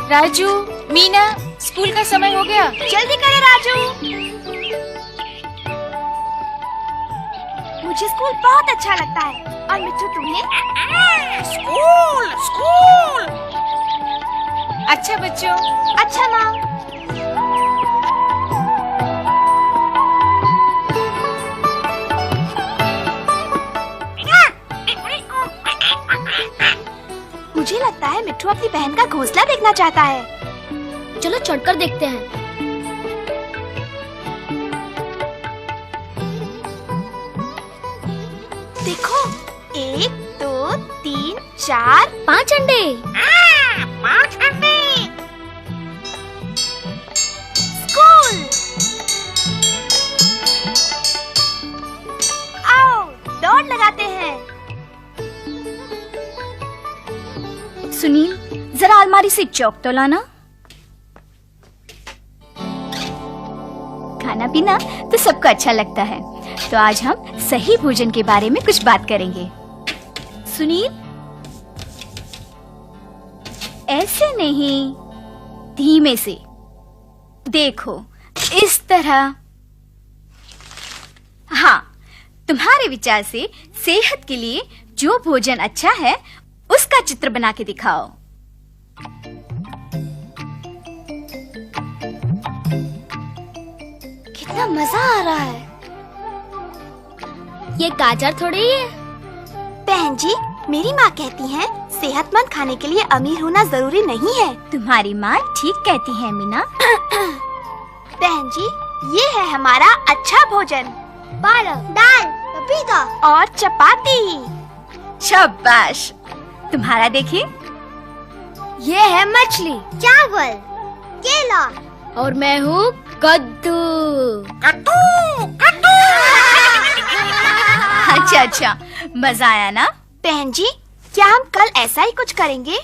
Raju, Meena, school का समय हो गया। जल्दी करो राजू। मुझे स्कूल बहुत अच्छा लगता है। और मिट्टू तुम्हें? School school. अच्छा बच्चों। अच्छा माँ। मुझे लगता है मिट्टू अपनी बहन का घोंसला देखना चाहता है। चलो चढ़कर देखते हैं। देखो, 1 2 3 4 5 अंडे। 5 अंडे। स्कूल। आओ दौड़ लगाते हैं। सुनील, जरा अलमारी से चौक तो लाना। खाना पीना तो सबको अच्छा लगता है, तो आज हम सही भोजन के बारे में कुछ बात करेंगे। सुनील, ऐसे नहीं, धीमे से। देखो, इस तरह। हाँ, तुम्हारे विचार से सेहत के लिए जो भोजन अच्छा है उसका चित्र बना के दिखाओ। कितना मजा आ रहा है। ये गाजर थोड़ी है। बहन जी, मेरी माँ कहती है सेहतमंद खाने के लिए अमीर होना जरूरी नहीं है। तुम्हारी माँ ठीक कहती है मीना। बहन जी, ये है हमारा अच्छा भोजन। पालक, दाल, पपीता और चपाती। शाबाश। तुम्हारा देखिए। ये है मछली, चावल, केला और मैं हूँ कद्दू। कद्दू कद्दू। अच्छा अच्छा, मजा आया ना? बहन जी, क्या हम कल ऐसा ही कुछ करेंगे?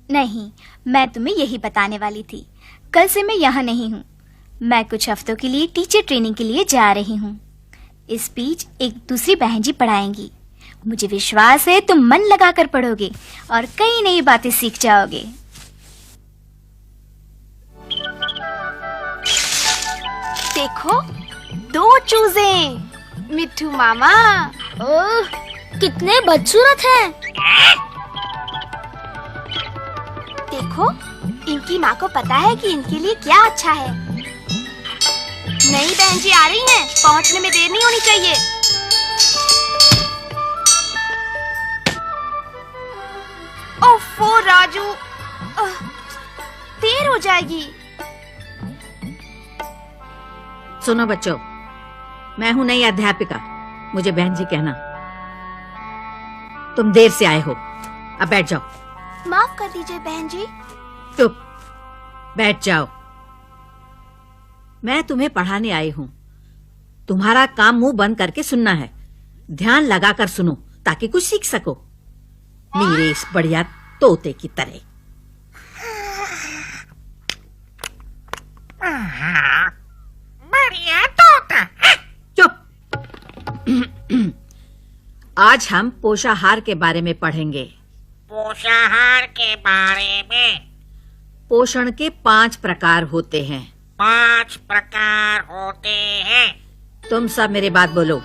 नहीं, मैं तुम्हें यही बताने वाली थी। कल से मैं यहाँ नहीं हूँ। मैं कुछ हफ्तों के लिए टीचर ट्रेनिंग के लिए जा रही हूँ। इस बीच एक दूसरी बहन जी पढ़ाएंगी। मुझे विश्वास है तुम मन लगाकर पढ़ोगे और कई नई बातें सीख जाओगे। देखो, 2 चूजे। मिट्टू मामा। ओह, कितने बदसूरत हैं। देखो, इनकी माँ को पता है कि इनके लिए क्या अच्छा है। नई बहन जी आ रही हैं, पहुँचने में देर नहीं होनी चाहिए। ओफो राजू, देर हो जाएगी। सुनो बच्चों, मैं हूँ नई अध्यापिका। मुझे बहन जी कहना। तुम देर से आए हो, अब बैठ जाओ। माफ कर दीजिए बहन जी। चुप, बैठ जाओ। मैं तुम्हें पढ़ाने आई हूँ। तुम्हारा काम मुंह बंद करके सुनना है। ध्यान लगाकर सुनो ताकि कुछ सीख सको। मेरे इस बढ़िया तोते की तरह। बढ़िया तोता। चुप। आज हम पोषाहार के बारे में पढ़ेंगे। पोषाहार के बारे में। पोषण के 5 प्रकार होते हैं। 5 प्रकार होते हैं। तुम सब मेरी बात बोलो।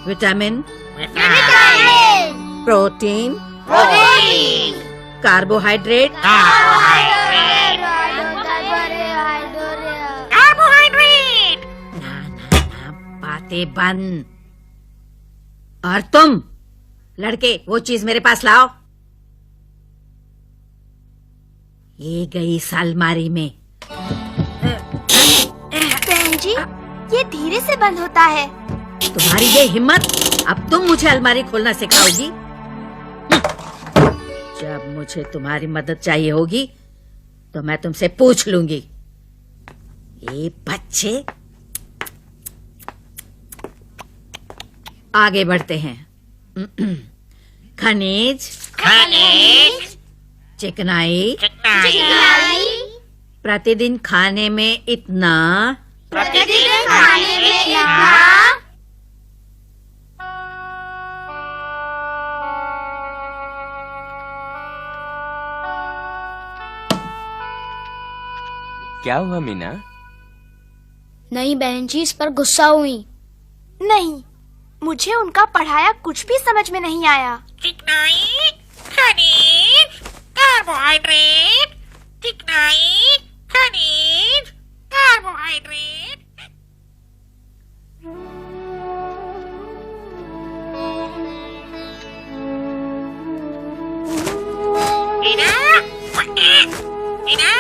Vitamin, protein, carbohydrate, carbohydrate. ना ना ना, बातें बंद। और तुम लड़के, वो चीज मेरे पास लाओ। ये गई इस अलमारी में। बहन जी, ये धीरे से बंद होता है। तुम्हारी ये हिम्मत, अब तुम मुझे अलमारी खोलना सिखाओगी? जब मुझे तुम्हारी मदद चाहिए होगी तो मैं तुमसे पूछ लूंगी। ये बच्चे। आगे बढ़ते हैं। खनिज, चिकनाई, प्रतिदिन खाने में इतना, क्या हुआ मीना? नहीं बहन जी, इस पर गुस्सा हुई। नहीं, मुझे उनका पढ़ाया कुछ भी समझ में नहीं आया। चिकनाई, खनिज, कार्बोहाइड्रेट, चिकनाई, खनिज, कार्बोहाइड्रेट। मीना, मीना,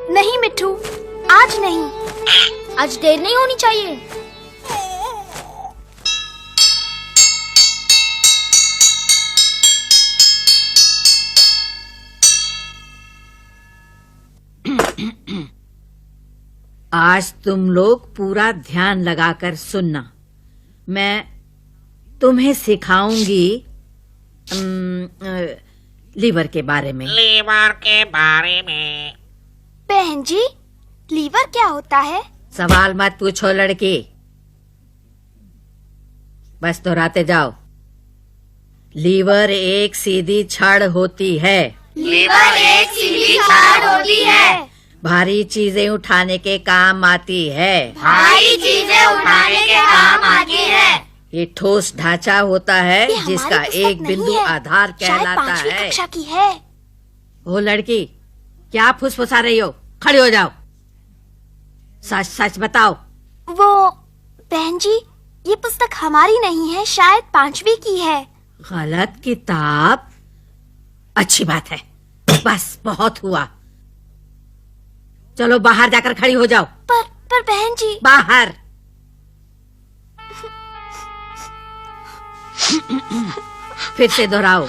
नहीं मिट्ठू, आज नहीं। आज देर नहीं होनी चाहिए। आज तुम लोग पूरा ध्यान लगाकर सुनना। मैं तुम्हें सिखाऊंगी लीवर के बारे में। लीवर के बारे में। बहन जी, लीवर क्या होता है? सवाल मत पूछो लड़की, बस दोहराते जाओ। लीवर एक सीधी छड़ होती है। लीवर एक सीधी छड़ होती है। भारी चीजें उठाने के काम आती है। भारी चीजें उठाने के काम आती है। ये ठोस ढांचा होता है ये हमारी जिसका पुस्तक एक नहीं बिंदु है। आधार शायद कहलाता 5वीं है। कक्षा की है। ओ लड़की, क्या फुसफुसा रही हो? खड़ी हो जाओ, सच सच बताओ। वो बहन जी, ये पुस्तक हमारी नहीं है, शायद 5वीं की है। गलत किताब? अच्छी बात है, बस बहुत हुआ। चलो बाहर जाकर खड़ी हो जाओ। पर बहन जी। बाहर। फिर से दोहराओ।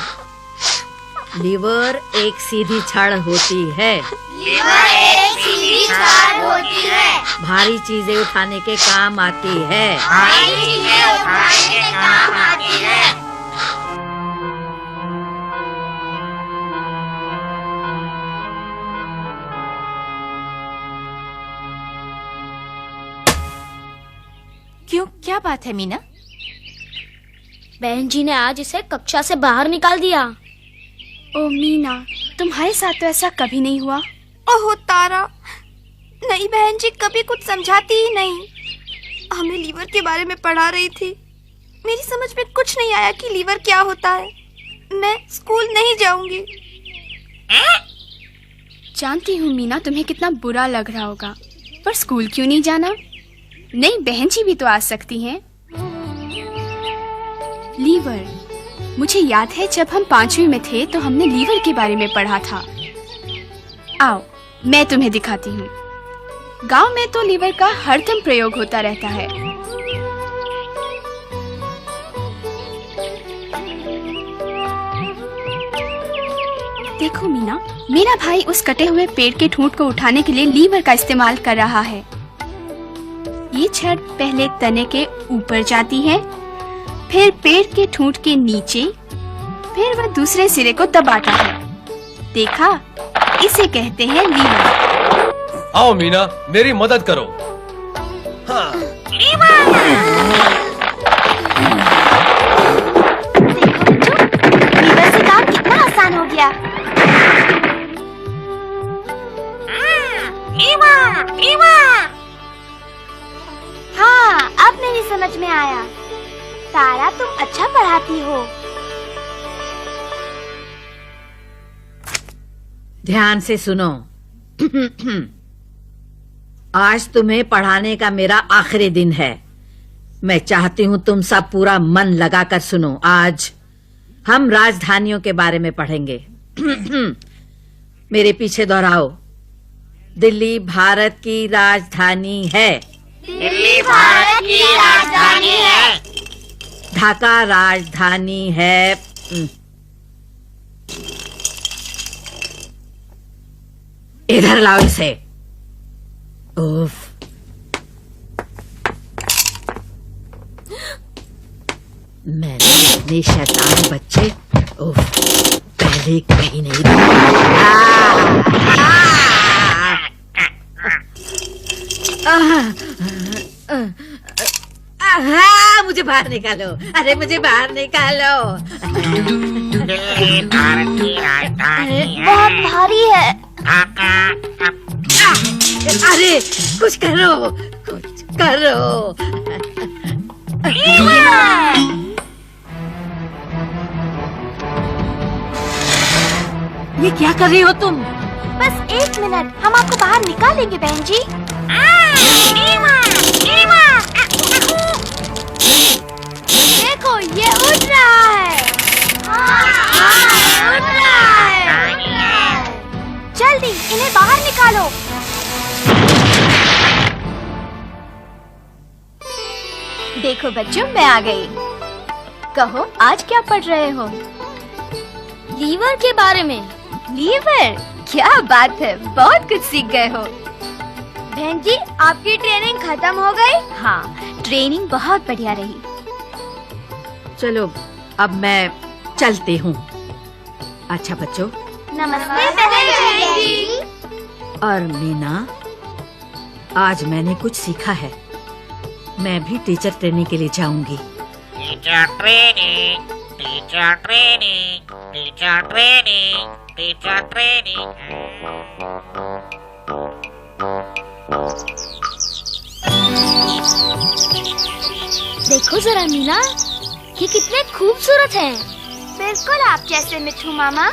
लीवर एक सीधी छड़ होती है। लीवर एक सीधी छड़ होती है। भारी चीजें उठाने के काम आती है। भारी चीजें उठाने के काम आती है। क्यों, क्या बात है मीना? बहन जी ने आज इसे कक्षा से बाहर निकाल दिया। ओ मीना, तुम्हारे साथ तो ऐसा कभी नहीं हुआ। ओह तारा, नहीं बहन जी, कभी कुछ समझाती ही नहीं। हमें लीवर के बारे में पढ़ा रही थी, मेरी समझ में कुछ नहीं आया कि लीवर क्या होता है। मैं स्कूल नहीं जाऊंगी। जानती हूँ मीना, तुम्हें कितना बुरा लग रहा होगा, पर स्कूल क्यों नहीं जाना? नहीं, बहन जी भी तो आ सकती हैं। लीवर, मुझे याद है जब हम 5वीं में थे तो हमने लीवर के बारे में पढ़ा था। आओ, मैं तुम्हें दिखाती हूँ। गांव में तो लीवर का हरदम प्रयोग होता रहता है। देखो मीना, मेरा भाई उस कटे हुए पेड़ के ठूंठ को उठाने के लिए लीवर का इस्तेमाल कर रहा है। ये छड़ पहले तने के ऊपर जाती है, फिर पेड़ के ठूंठ के नीचे, फिर वह दूसरे सिरे को दबाता है। देखा, इसे कहते हैं लीवर। आओ मीना, मेरी मदद करो। हाँ। लीवर से काम कितना आसान हो गया। Liver, liver. हाँ, अब मेरी समझ में आया। तारा, तुम अच्छा पढ़ाती हो। ध्यान से सुनो। आज तुम्हें पढ़ाने का मेरा आखिरी दिन है। मैं चाहती हूँ तुम सब पूरा मन लगाकर सुनो। आज हम राजधानियों के बारे में पढ़ेंगे। मेरे पीछे दोहराओ। दिल्ली भारत की राजधानी है। दिल्ली भारत की राजधानी है। ढाका राजधानी है। इधर लाओ इसे। उफ। मैंने इतने शैतान बच्चे पहले कहीं नहीं मुझे बाहर निकालो। अरे मुझे बाहर निकालो। दिल्ली भारत की राजधानी है। बहुत भारी है। अरे कुछ करो, कुछ करो। ये क्या कर रही हो तुम? बस 1 मिनट, हम आपको बाहर निकालेंगे बहन जी। देखो ये उड़ रहा है। उड़ रहा है। जल्दी इन्हें बाहर निकालो। देखो बच्चों, मैं आ गई। कहो, आज क्या पढ़ रहे हो? लीवर के बारे में। लीवर? क्या बात है, बहुत कुछ सीख गए हो। बहन जी, आपकी ट्रेनिंग खत्म हो गई? हाँ, ट्रेनिंग बहुत बढ़िया रही। चलो अब मैं चलती हूँ। अच्छा बच्चों। नमस्ते बहन जी। और मीना, आज मैंने कुछ सीखा है। मैं भी टीचर ट्रेनिंग के लिए जाऊंगी। Teacher training, teacher training, teacher training, teacher training. देखो जरा मीना, ये कितने खूबसूरत हैं। बिल्कुल आप जैसे मिठू मामा।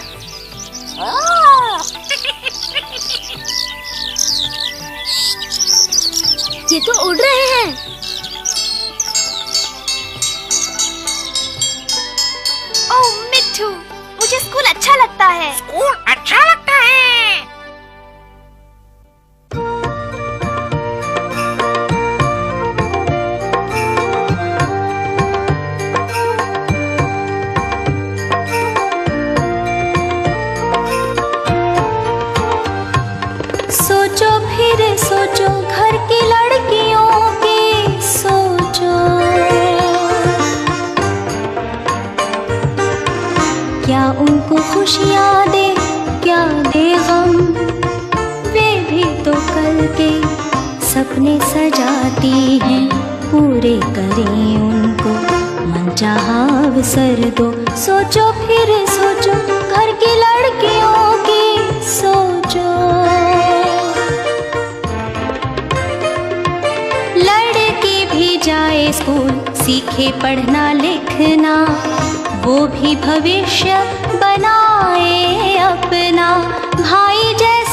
ये तो उड़ रहे हैं। ओह मिठू, मुझे स्कूल अच्छा लगता है। स्कूल अच्छा लगता है। सोचो फिर सोचो, घर की लड़कियों की सोचो। क्या उनको खुशियाँ दे, क्या दे गम। वे भी तो कल के सपने सजाती हैं, पूरे करें उनको मनचाहा अवसर दो। सोचो फिर सोचो, घर की लड़कियों की सोचो। लड़की भी जाए स्कूल, सीखे पढ़ना लिखना, वो भी भविष्य बनाए अपना। भाई जैसे